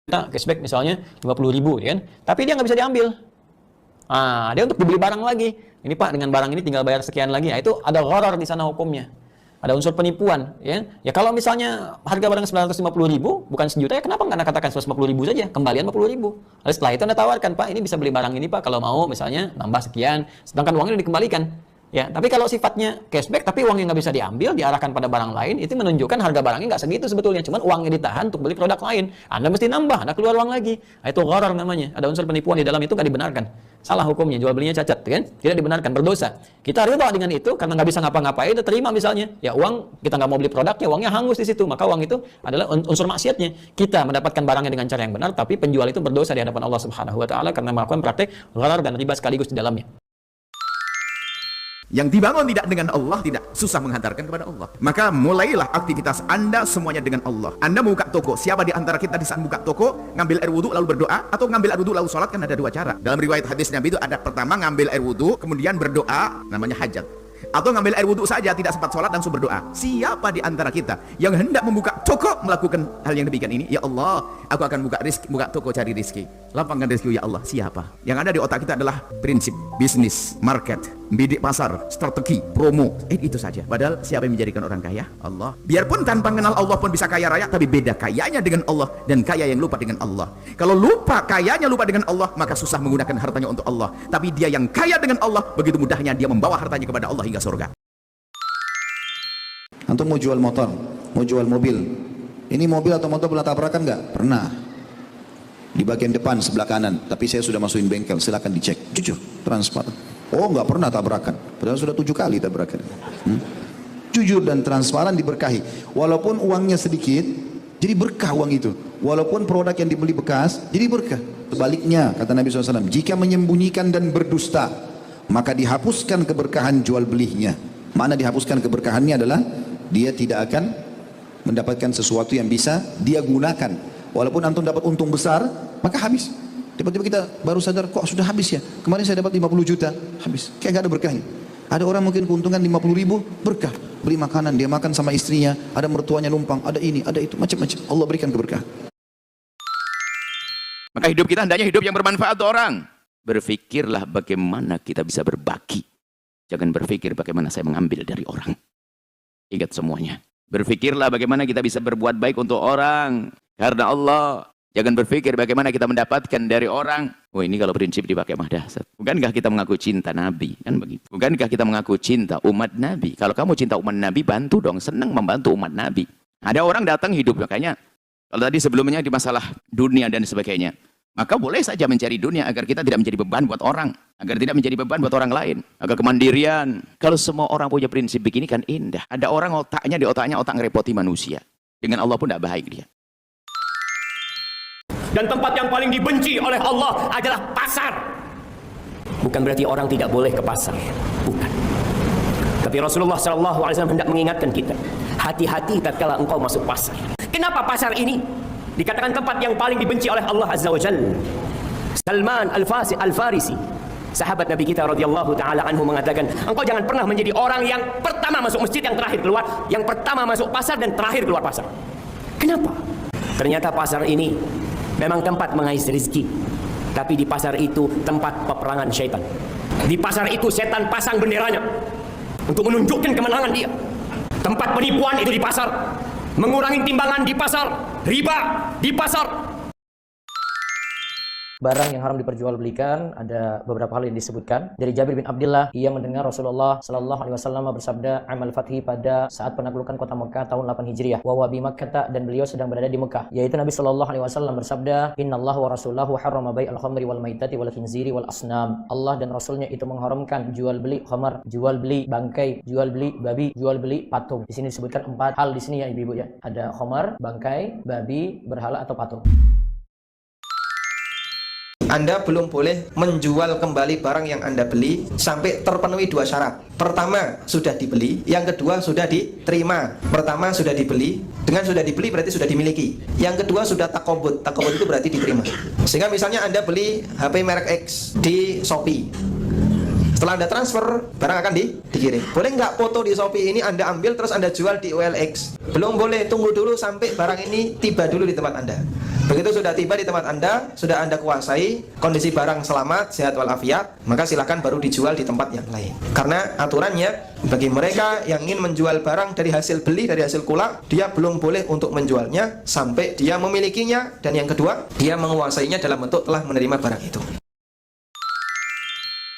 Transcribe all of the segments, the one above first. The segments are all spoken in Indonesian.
cashback misalnya 50.000 kan, tapi dia nggak bisa diambil. Dia untuk dibeli barang lagi. Ini Pak, dengan barang ini tinggal bayar sekian lagi. Itu ada gharar di sana hukumnya. Ada unsur penipuan, ya. Ya kalau misalnya harga barang 950.000 bukan sejuta, ya kenapa nggak Anda katakan 150.000 saja, kembalian 50.000. Lalu setelah itu Anda tawarkan, Pak, ini bisa beli barang ini Pak, kalau mau misalnya nambah sekian, sedangkan uangnya dikembalikan. Ya, tapi kalau sifatnya cashback tapi uangnya nggak bisa diambil, diarahkan pada barang lain, itu menunjukkan harga barangnya nggak segitu sebetulnya, cuman uangnya ditahan untuk beli produk lain. Anda mesti nambah, Anda keluar uang lagi. Itu gharar namanya. Ada unsur penipuan di dalam itu, nggak dibenarkan. Salah hukumnya, jual belinya cacat, kan? Tidak dibenarkan, berdosa. Kita ridha dengan itu karena nggak bisa ngapa-ngapain, itu terima misalnya. Ya uang kita nggak mau beli produknya, uangnya hangus di situ, maka uang itu adalah unsur maksiatnya. Kita mendapatkan barangnya dengan cara yang benar, tapi penjual itu berdosa di hadapan Allah Subhanahu Wa Taala karena melakukan praktek gharar dan riba sekaligus di dalamnya. Yang dibangun tidak dengan Allah, tidak susah menghantarkan kepada Allah. Maka mulailah aktivitas Anda semuanya dengan Allah. Anda buka toko, siapa di antara kita di saat buka toko ngambil air wudhu lalu berdoa, atau ngambil air wudhu lalu sholat? Kan ada dua cara. Dalam riwayat hadis Nabi itu ada pertama ngambil air wudhu kemudian berdoa, namanya hajat. Atau ngambil air wudhu saja tidak sempat sholat langsung berdoa. Siapa di antara kita yang hendak membuka toko melakukan hal yang demikian ini? Ya Allah, aku akan buka toko cari rizki, lapangkan rizki ya Allah. Siapa? Yang ada di otak kita adalah prinsip bisnis, market, bidik pasar, strategi, promo, itu saja. Padahal siapa yang menjadikan orang kaya? Allah. Biarpun tanpa mengenal Allah pun bisa kaya raya, tapi beda kayanya dengan Allah dan kaya yang lupa dengan Allah. Kalau lupa kayanya lupa dengan Allah, maka susah menggunakan hartanya untuk Allah. Tapi dia yang kaya dengan Allah, begitu mudahnya dia membawa hartanya kepada Allah hingga surga. Antum mau jual motor, mau jual mobil. Ini mobil atau motor pernah tabrakan nggak? Pernah. Di bagian depan sebelah kanan, tapi saya sudah masukin bengkel, silakan dicek. Jujur, transparan. Oh, nggak pernah tabrakan, padahal sudah 7 kali tabrakan. Jujur dan transparan diberkahi. Walaupun uangnya sedikit, jadi berkah uang itu. Walaupun produk yang dibeli bekas, jadi berkah. Sebaliknya, kata Nabi SAW, jika menyembunyikan dan berdusta, maka dihapuskan keberkahan jual belinya. Mana dihapuskan keberkahannya adalah dia tidak akan mendapatkan sesuatu yang bisa dia gunakan. Walaupun antum dapat untung besar, maka habis. Tiba-tiba kita baru sadar, kok sudah habis ya? Kemarin saya dapat 50 juta, habis. Kayak gak ada berkahnya. Ada orang mungkin keuntungan 50.000, berkah. Beli makanan, dia makan sama istrinya, ada mertuanya numpang, ada ini, ada itu, macam-macam. Allah berikan keberkahan. Maka hidup kita hendaknya hidup yang bermanfaat untuk orang. Berfikirlah bagaimana kita bisa berbagi. Jangan berpikir bagaimana saya mengambil dari orang. Ingat semuanya. Berfikirlah bagaimana kita bisa berbuat baik untuk orang. Karena Allah. Jangan berpikir bagaimana kita mendapatkan dari orang. Oh, ini kalau prinsip dipakai mah dahsyat. Bukankah kita mengaku cinta Nabi? Kan begitu. Bukankah kita mengaku cinta umat Nabi? Kalau kamu cinta umat Nabi, bantu dong. Senang membantu umat Nabi. Ada orang datang hidup. Makanya, kalau tadi sebelumnya di masalah dunia dan sebagainya. Maka boleh saja mencari dunia agar kita tidak menjadi beban buat orang. Agar tidak menjadi beban buat orang lain. Agar kemandirian. Kalau semua orang punya prinsip begini kan indah. Ada orang otaknya, di otaknya otak ngerepoti manusia. Dengan Allah pun tidak baik dia. Dan tempat yang paling dibenci oleh Allah adalah pasar. Bukan berarti orang tidak boleh ke pasar. Bukan. Tapi Rasulullah SAW hendak mengingatkan kita. Hati-hati tatkala engkau masuk pasar. Kenapa pasar ini dikatakan tempat yang paling dibenci oleh Allah Azza wa Jalla? Salman Al-Farisi, sahabat Nabi kita radhiyallahu taala anhu mengatakan, engkau jangan pernah menjadi orang yang pertama masuk masjid, yang terakhir keluar, yang pertama masuk pasar dan terakhir keluar pasar. Kenapa? Ternyata pasar ini memang tempat mengais rezeki, tapi di pasar itu tempat peperangan syaitan. Di pasar itu setan pasang benderanya untuk menunjukkan kemenangan dia. Tempat penipuan itu di pasar, mengurangi timbangan di pasar, riba di pasar. Barang yang haram diperjualbelikan, ada beberapa hal yang disebutkan. Dari Jabir bin Abdullah, ia mendengar Rasulullah sallallahu alaihi wasallam bersabda amal fathi pada saat penaklukan kota Mekah tahun 8 Hijriah. Wa bi Makkah, dan beliau sedang berada di Mekah. Yaitu Nabi sallallahu alaihi wasallam bersabda, "Innallaha wa rasulahu harrama bai'al khamri wal maitati wal khinziri wal asnam." Allah dan Rasulnya itu mengharamkan jual beli khamar, jual beli bangkai, jual beli babi, jual beli patung. Di sini disebutkan 4 hal di sini ya ibu-ibu ya. Ada khamar, bangkai, babi, berhala atau patung. Anda belum boleh menjual kembali barang yang Anda beli sampai terpenuhi 2 syarat. Pertama, sudah dibeli. Yang kedua, sudah diterima. Pertama, sudah dibeli. Dengan sudah dibeli berarti sudah dimiliki. Yang kedua, sudah takobut. Takobut itu berarti diterima. Sehingga misalnya Anda beli HP merek X di Shopee. Setelah Anda transfer, barang akan dikirim. Boleh nggak foto di Shopee ini Anda ambil terus Anda jual di OLX? Belum boleh, tunggu dulu sampai barang ini tiba dulu di tempat Anda. Begitu sudah tiba di tempat Anda, sudah Anda kuasai, kondisi barang selamat, sehat walafiat, maka silakan baru dijual di tempat yang lain. Karena aturannya, bagi mereka yang ingin menjual barang dari hasil beli, dari hasil kulak, dia belum boleh untuk menjualnya sampai dia memilikinya. Dan yang kedua, dia menguasainya dalam bentuk telah menerima barang itu.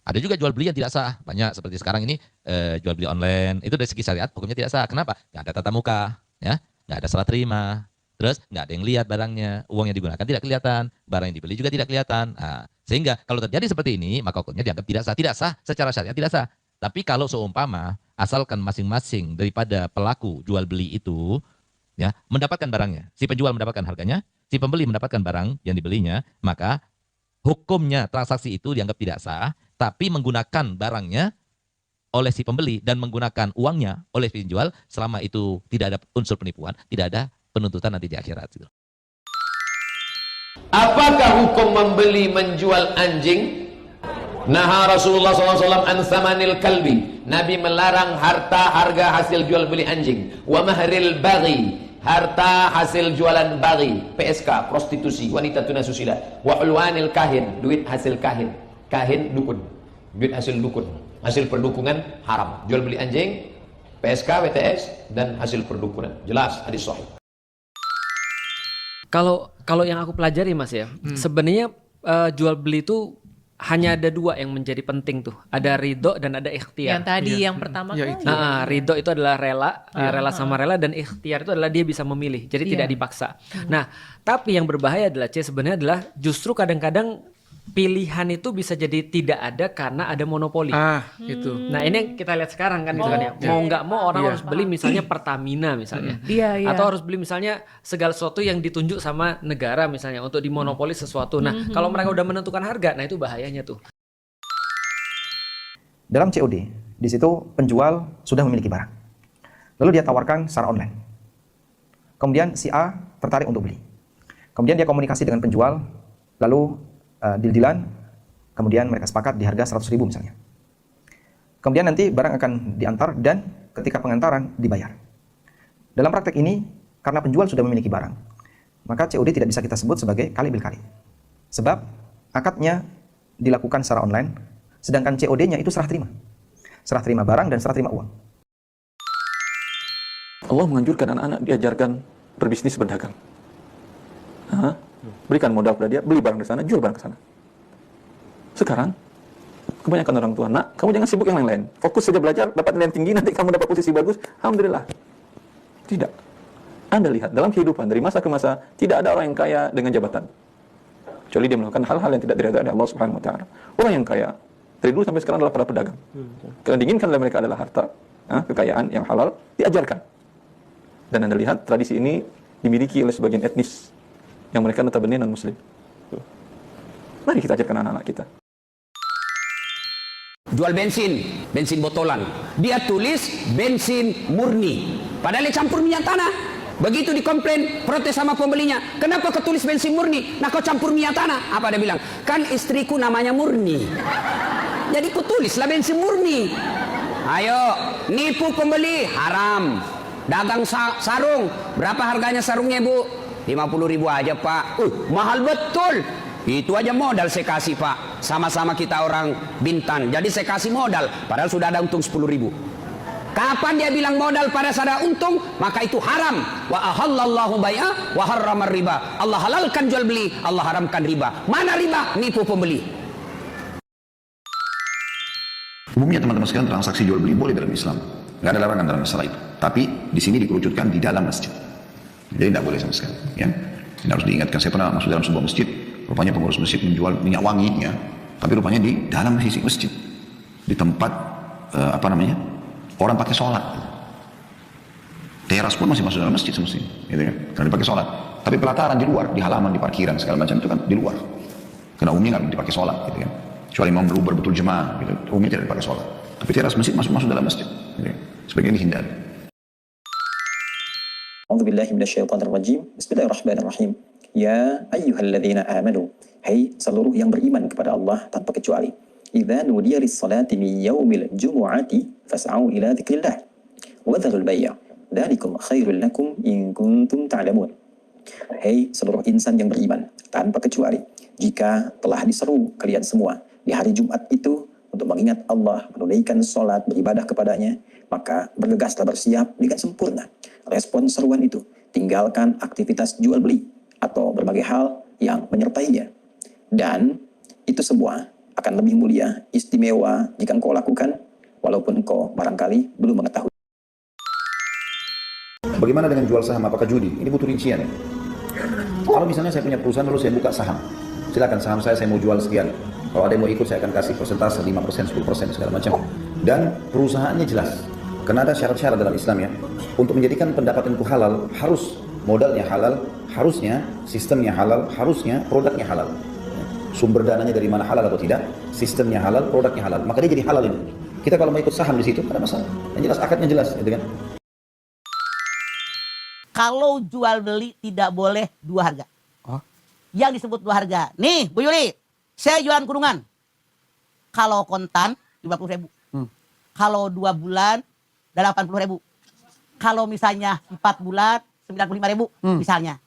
Ada juga jual beli yang tidak sah. Banyak seperti sekarang ini jual beli online. Itu dari segi syariat hukumnya tidak sah. Kenapa? Nggak ada tatap muka, ya, nggak ada salah terima. Terus nggak ada yang lihat barangnya, uang yang digunakan tidak kelihatan, barang yang dibeli juga tidak kelihatan. Nah, sehingga kalau terjadi seperti ini, maka hukumnya dianggap tidak sah. Tidak sah secara syariat, tidak sah. Tapi kalau seumpama asalkan masing-masing daripada pelaku jual beli itu, ya, mendapatkan barangnya, si penjual mendapatkan harganya, si pembeli mendapatkan barang yang dibelinya, maka hukumnya transaksi itu dianggap tidak sah. Tapi menggunakan barangnya oleh si pembeli dan menggunakan uangnya oleh si penjual, selama itu tidak ada unsur penipuan, tidak ada penuntutan nanti di akhirat. Apakah hukum membeli menjual anjing? Naha Rasulullah SAW an thamanil kalbi. Nabi melarang harga hasil jual beli anjing. Wa mahril baghi, harta hasil jualan baghi, PSK, prostitusi, wanita tunasusila. Wa ulwanil kahin, duit hasil kahin. Kahin dukun, duit hasil dukun, hasil perdukunan haram. Jual beli anjing, PSK, WTS, dan hasil perdukunan. Jelas hadis sahih. Kalau yang aku pelajari Mas ya, sebenarnya jual beli itu hanya ada dua yang menjadi penting tuh. Ada ridho dan ada ikhtiar. Yang tadi yang pertama kali. Ridho itu adalah rela sama rela, dan ikhtiar itu adalah dia bisa memilih. Jadi tidak dipaksa. Nah, tapi yang berbahaya adalah sebenarnya adalah justru kadang-kadang pilihan itu bisa jadi tidak ada karena ada monopoli. Itu. Nah, ini yang kita lihat sekarang kan, gitu kan ya. Mau nggak mau orang harus beli misalnya Pertamina misalnya. Atau harus beli misalnya segala sesuatu yang ditunjuk sama negara misalnya untuk dimonopoli sesuatu. Nah, kalau mereka udah menentukan harga, nah itu bahayanya tuh. Dalam COD, di situ penjual sudah memiliki barang. Lalu dia tawarkan secara online. Kemudian si A tertarik untuk beli. Kemudian dia komunikasi dengan penjual, lalu deal-dealan, kemudian mereka sepakat di harga 100.000 misalnya. Kemudian nanti barang akan diantar dan ketika pengantaran dibayar. Dalam praktek ini, karena penjual sudah memiliki barang, maka COD tidak bisa kita sebut sebagai kali bil kali. Sebab akadnya dilakukan secara online, sedangkan COD-nya itu serah terima. Serah terima barang dan serah terima uang. Allah menganjurkan anak-anak diajarkan berbisnis, berdagang. Berikan modal pada dia, beli barang di sana, jual barang ke sana. Sekarang, kebanyakan orang tua, nak, kamu jangan sibuk yang lain-lain. Fokus saja belajar, dapat nilai tinggi, nanti kamu dapat posisi bagus. Alhamdulillah. Tidak. Anda lihat, dalam kehidupan, dari masa ke masa, tidak ada orang yang kaya dengan jabatan. Kecuali dia melakukan hal-hal yang tidak diridhai oleh Allah Subhanahu wa Ta'ala. Orang yang kaya, dari dulu sampai sekarang adalah para pedagang. Karena diinginkan oleh mereka adalah harta, kekayaan yang halal, diajarkan. Dan Anda lihat, tradisi ini dimiliki oleh sebagian etnis yang mereka notabene non-muslim. Mari kita ajarkan anak-anak kita. Jual bensin botolan. Dia tulis bensin murni. Padahal dia campur minyak tanah. Begitu dikomplain, protes sama pembelinya. Kenapa kau tulis bensin murni? Nah kau campur minyak tanah. Apa dia bilang? Kan istriku namanya Murni. Jadi kau tulislah bensin murni. Ayo, nipu pembeli, haram. Dagang sarung. Berapa harganya sarungnya, Bu? 50.000 aja, Pak. Mahal betul. Itu aja modal saya kasih, Pak. Sama-sama kita orang Bintan. Jadi saya kasih modal, padahal sudah ada untung 10.000. Kapan dia bilang modal pada saat ada untung, maka itu haram. Wa ahallallahu bai'a wa harramar riba. Allah halalkan jual beli, Allah haramkan riba. Mana riba? Nipu pembeli. Umumnya teman-teman sekalian, transaksi jual beli boleh dalam Islam. Nggak ada larangan dalam masalah itu. Tapi di sini dikerucutkan di dalam masjid. Jadi tidak boleh sama sekali. Ya. Ini harus diingatkan. Saya pernah masuk dalam sebuah masjid. Rupanya pengurus masjid menjual minyak wangi. Ya. Tapi rupanya di dalam sisi masjid. Di tempat, orang pakai sholat. Teras pun masih masuk dalam masjid semestinya. Gitu kan? Karena dipakai sholat. Tapi pelataran di luar, di halaman, di parkiran, segala macam itu kan di luar. Karena umumnya nggak dipakai sholat. Gitu kan? Kecuali imam berbetul jemaah. Gitu. Umumnya tidak dipakai sholat. Tapi teras masjid masuk dalam masjid. Gitu kan? Sebagian dihindari. A'udzubillahi minasyaitonirrajim. Bismillahirrahmanirrahim. Ya ayyuhalladzina amanu. Hai seluruh yang beriman kepada Allah tanpa kecuali. إذا نودي للصلاة من يوم الجمعة فاسعوا إلى ذكر الله وذروا البيع ذلكم خير لكم إن كنتم تعلمون. Hei seluruh insan yang beriman, tanpa kecuali, jika telah diseru kalian semua di hari Jumat itu untuk mengingat Allah, menunaikan sholat, beribadah kepadanya, maka bergegaslah bersiap dengan sempurna. Respon seruan itu, tinggalkan aktivitas jual beli atau berbagai hal yang menyertainya. Dan itu semua akan lebih mulia, istimewa jika engkau lakukan, walaupun engkau barangkali belum mengetahui. Bagaimana dengan jual saham? Apakah judi? Ini butuh rincian. Kalau misalnya saya punya perusahaan lalu saya buka saham, silakan saham saya mau jual sekian. Kalau ada yang mau ikut saya akan kasih persentase 5%, 10% segala macam. Dan perusahaannya jelas. Karena ada syarat-syarat dalam Islam ya. Untuk menjadikan pendapatan itu halal, harus modalnya halal, harusnya sistemnya halal, harusnya produknya halal. Sumber dananya dari mana halal atau tidak, sistemnya halal, produknya halal. Maka dia jadi halal ini. Kita kalau mau ikut saham di situ, ada masalah. Yang jelas akadnya jelas, gitu kan? Kalau jual beli tidak boleh dua harga. Yang disebut dua harga. Nih, Bu Yuli, saya jualan kurungan. Kalau kontan 50.000. Kalau 2 bulan 80.000. Kalau misalnya 4 bulan 95.000 misalnya.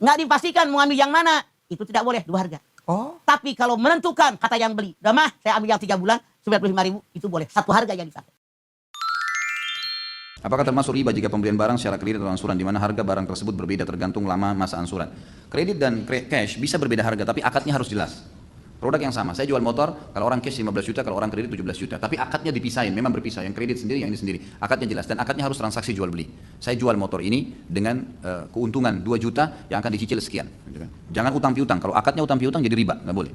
Nggak dipastikan mau ambil yang mana, itu tidak boleh dua harga. Tapi kalau menentukan kata yang beli, udah mah saya ambil yang 3 bulan 95.000, itu boleh satu harga yang dipakai. Apakah termasuk riba jika pembelian barang secara kredit atau angsuran, di mana harga barang tersebut berbeda tergantung lama masa angsuran? Kredit dan cash bisa berbeda harga, tapi akadnya harus jelas. Produk yang sama, saya jual motor, kalau orang cash 15 juta, kalau orang kredit 17 juta. Tapi akadnya dipisahin, memang berpisah, yang kredit sendiri, yang ini sendiri. Akadnya jelas, dan akadnya harus transaksi jual beli. Saya jual motor ini dengan keuntungan 2 juta yang akan dicicil sekian. Jangan utang piutang, kalau akadnya utang piutang jadi riba, nggak boleh.